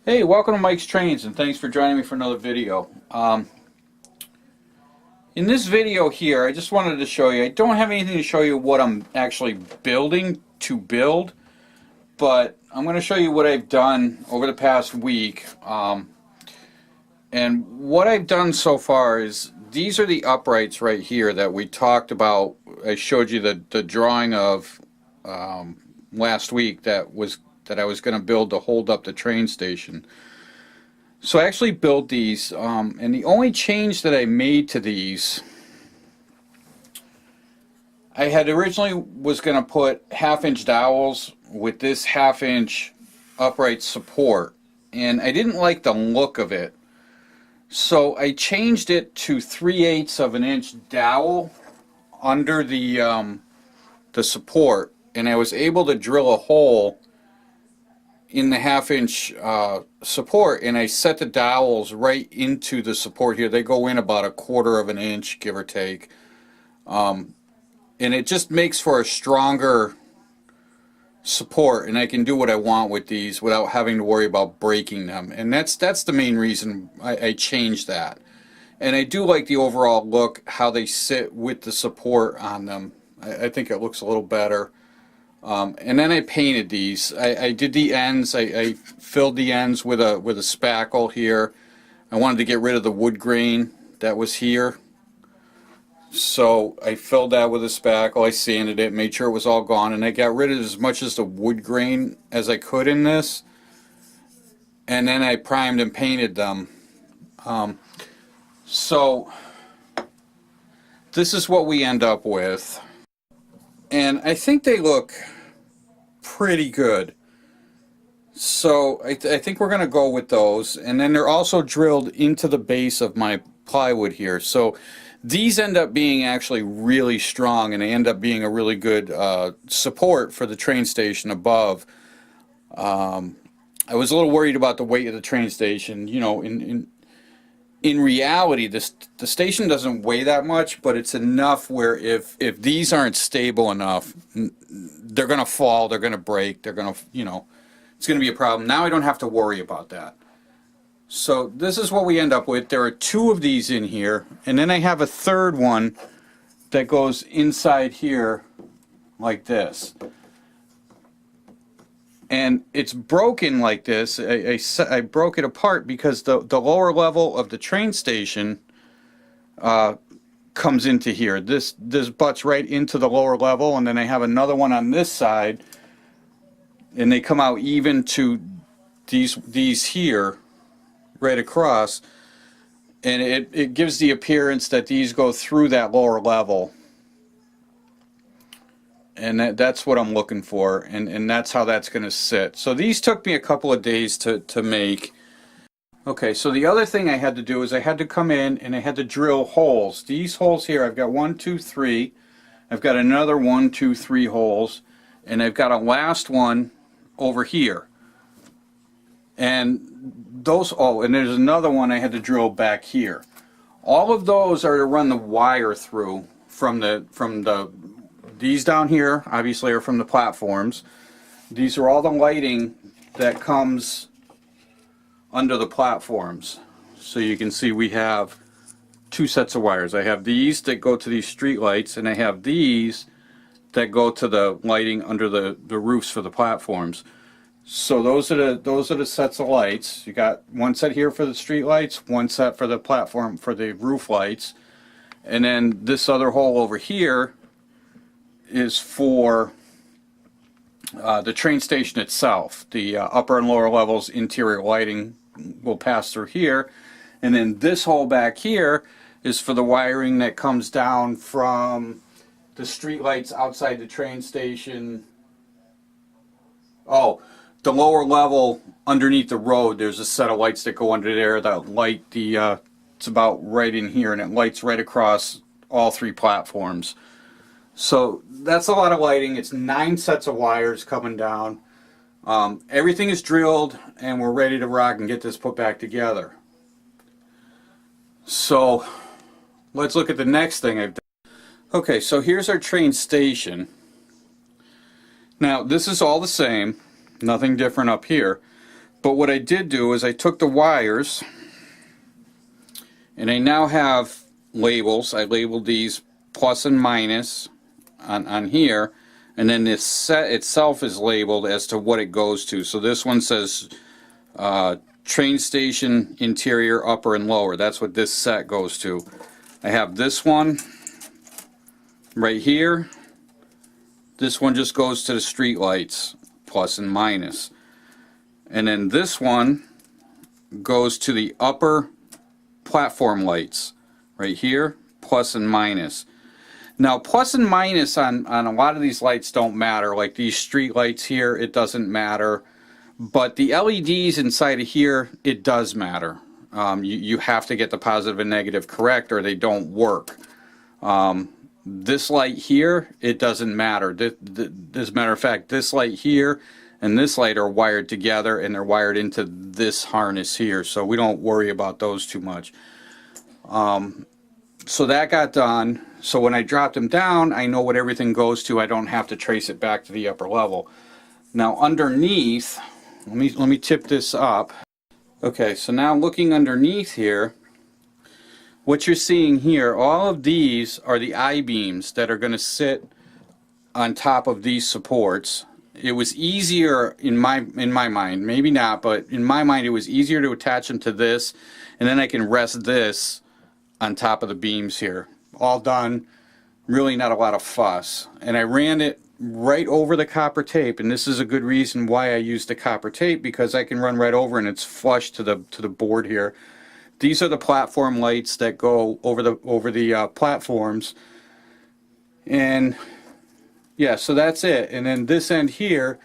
Hey, welcome to Mike's Trains, and thanks for joining me for another video. In this video here, I just wanted to show you, I don't have anything to show you what I'm actually building to build, but I'm going to show you what I've done over the past week. And what I've done so far is, these are the uprights right here that we talked about. I showed you the drawing of last week that I was going to build to hold up the train station. So I actually built these, and the only change that I made to these, I had originally was going to put 1/2-inch dowels with this 1/2-inch upright support, and I didn't like the look of it. So I changed it to 3/8 of an inch dowel under the support, and I was able to drill a hole in the 1/2-inch support, and I set the dowels right into the support here. They go in about 1/4 of an inch, give or take, and it just makes for a stronger support, and I can do what I want with these without having to worry about breaking them. And that's the main reason I changed that. And I do like the overall look, how they sit with the support on them. I think it looks a little better. And then I painted these. I did the ends. I filled the ends with a spackle here. I wanted to get rid of the wood grain that was here, so I filled that with a spackle. I sanded it, made sure it was all gone, and I got rid of as much as the wood grain as I could in this. And then I primed and painted them. So this is what we end up with, and I think they look pretty good. So I think we're going to go with those. And then they're also drilled into the base of my plywood here. So these end up being actually really strong, and they end up being a really good support for the train station above. I was a little worried about the weight of the train station. You know, in reality, the station doesn't weigh that much, but it's enough where if these aren't stable enough, they're going to fall, they're going to break, they're going to, you know, it's going to be a problem. Now I don't have to worry about that. So this is what we end up with. There are 2 of these in here, and then I have a third one that goes inside here like this. And it's broken like this. I broke it apart because the lower level of the train station comes into here. This butts right into the lower level, and then I have another one on this side, and they come out even to these here right across, and it gives the appearance that these go through that lower level. And that's what I'm looking for, and that's how that's going to sit. So these took me a couple of days to make. Okay, so the other thing I had to do is I had to come in and I had to drill holes. These holes here, I've got 1, 2, 3. I've got another 1, 2, 3 holes, and I've got a last one over here. And those, oh, and there's another one I had to drill back here. All of those are to run the wire through from the these down here, obviously, are from the platforms. These are all the lighting that comes under the platforms. So you can see we have 2 sets of wires. I have these that go to these street lights, and I have these that go to the lighting under the roofs for the platforms. So those are the sets of lights. You got 1 set here for the street lights, 1 set for the platform for the roof lights, and then this other hole over here is for the train station itself. The upper and lower levels interior lighting will pass through here, and then this hole back here is for the wiring that comes down from the street lights outside the train station. Oh, the lower level underneath the road, there's a set of lights that go under there that light the it's about right in here, and it lights right across all 3 platforms. So that's a lot of lighting. It's 9 sets of wires coming down. Everything is drilled, and we're ready to rock and get this put back together. So let's look at the next thing I've done. Okay, so here's our train station. Now this is all the same, nothing different up here. But what I did do is I took the wires, and I now have labels. I labeled these plus and minus on here, and then this set itself is labeled as to what it goes to. So this one says train station interior upper and lower. That's what this set goes to. I have this one right here. This one just goes to the street lights, plus and minus. And then this one goes to the upper platform lights right here, plus and minus. Now plus and minus on a lot of these lights don't matter, like these street lights here, it doesn't matter. But the LEDs inside of here, it does matter. You have to get the positive and negative correct or they don't work. This light here, it doesn't matter. As a matter of fact, this light here and this light are wired together, and they're wired into this harness here, so we don't worry about those too much. So that got done. So when I dropped them down, I know what everything goes to. I don't have to trace it back to the upper level. Now underneath, let me tip this up. Okay, so now looking underneath here, what you're seeing here, all of these are the I-beams that are going to sit on top of these supports. It was easier in my mind, maybe not, but in my mind it was easier to attach them to this, and then I can rest this on top of the beams here. All done, really not a lot of fuss. And I ran it right over the copper tape, and this is a good reason why I used the copper tape, because I can run right over and it's flush to the board here. These are the platform lights that go over the platforms, and yeah, so that's it. And then this end here,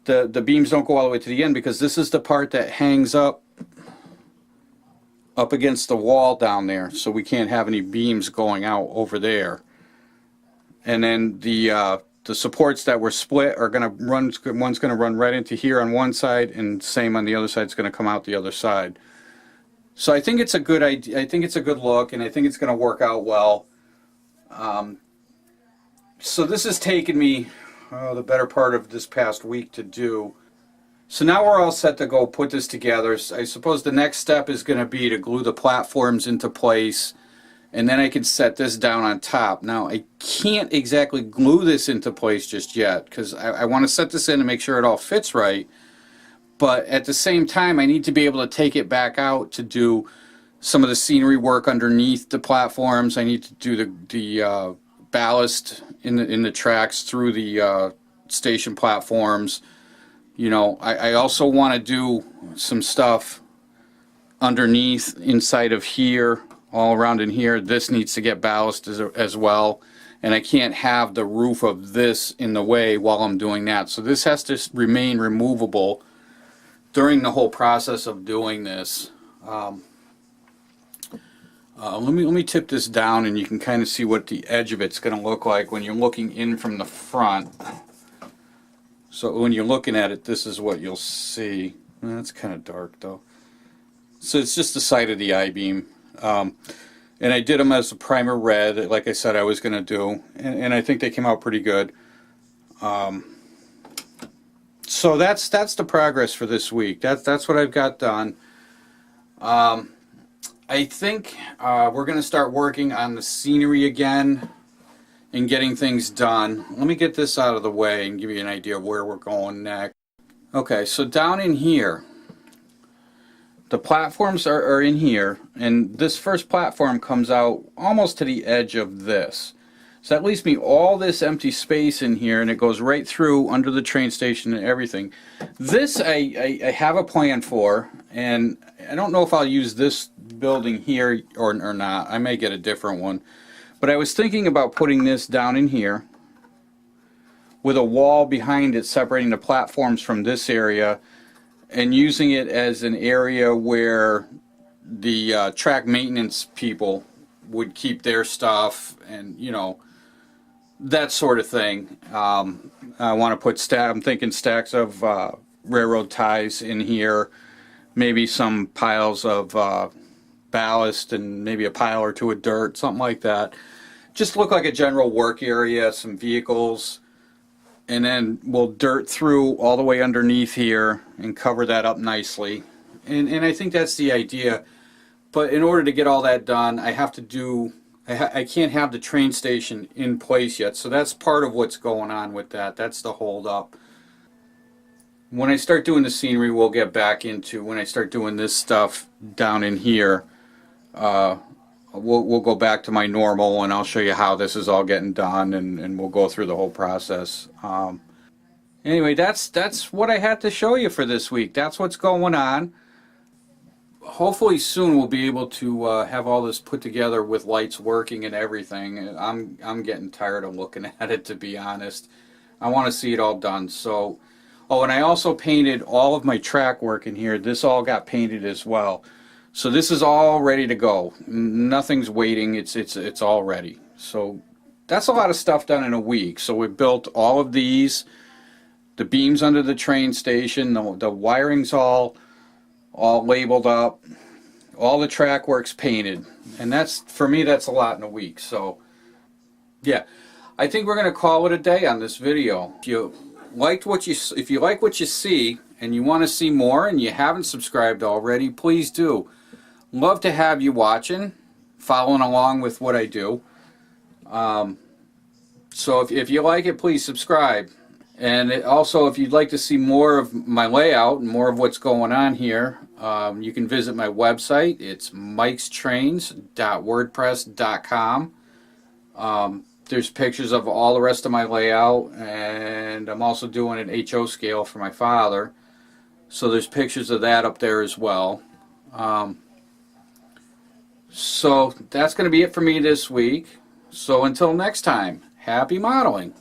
the beams don't go all the way to the end, because this is the part that hangs up against the wall down there, so we can't have any beams going out over there. And then the supports that were split are going to run, one's going to run right into here on one side, and same on the other side, it's going to come out the other side. So I think it's a good idea. I think it's a good look, and I think it's going to work out well. So this has taken me the better part of this past week to do. So now we're all set to go put this together. I suppose the next step is going to be to glue the platforms into place, and then I can set this down on top. Now I can't exactly glue this into place just yet, because I want to set this in and make sure it all fits right. But at the same time, I need to be able to take it back out to do some of the scenery work underneath the platforms. I need to do the ballast in the tracks through the station platforms. You know, I also want to do some stuff underneath, inside of here, all around in here. This needs to get ballast as well, and I can't have the roof of this in the way while I'm doing that. So this has to remain removable during the whole process of doing this. Let me tip this down, and you can kind of see what the edge of it's going to look like when you're looking in from the front. So when you're looking at it, this is what you'll see. That's kind of dark though. So it's just the side of the I-beam. And I did them as a primer red, like I said I was going to do, and I think they came out pretty good. So that's the progress for this week. That's what I've got done. I think we're going to start working on the scenery again and getting things done. Let me get this out of the way and give you an idea of where we're going next. Okay, so down in here, the platforms are in here, and this first platform comes out almost to the edge of this. So that leaves me all this empty space in here, and it goes right through under the train station and everything. This I have a plan for, and I don't know if I'll use this building here or not. I may get a different one. But I was thinking about putting this down in here with a wall behind it separating the platforms from this area, and using it as an area where the track maintenance people would keep their stuff, and you know, that sort of thing. I want to put I'm thinking stacks of railroad ties in here, maybe some piles of ballast, and maybe a pile or two of dirt, something like that. Just look like a general work area, some vehicles, and then we'll dirt through all the way underneath here and cover that up nicely. And I think that's the idea. But in order to get all that done, I have to do, I can't have the train station in place yet. So that's part of what's going on with that. That's the hold up. When I start doing the scenery, we'll get back into, when I start doing this stuff down in here, we'll go back to my normal, and I'll show you how this is all getting done, and we'll go through the whole process. Anyway, that's what I had to show you for this week. That's what's going on. Hopefully soon we'll be able to have all this put together with lights working and everything. I'm getting tired of looking at it, to be honest. I want to see it all done. So, oh, and I also painted all of my track work in here. This all got painted as well. So this is all ready to go. Nothing's waiting. It's all ready. So that's a lot of stuff done in a week. So we built all of these, the beams under the train station, the wiring's all labeled up, all the track work's painted, and that's, for me, that's a lot in a week. So yeah, I think we're gonna call it a day on this video. If you like what you see and you want to see more and you haven't subscribed already, please do. Love to have you watching, following along with what I do. So if you like it, please subscribe. And also, if you'd like to see more of my layout and more of what's going on here, you can visit my website. It's mikestrains.wordpress.com. There's pictures of all the rest of my layout, and I'm also doing an HO scale for my father. So there's pictures of that up there as well. So that's going to be it for me this week. So until next time, happy modeling.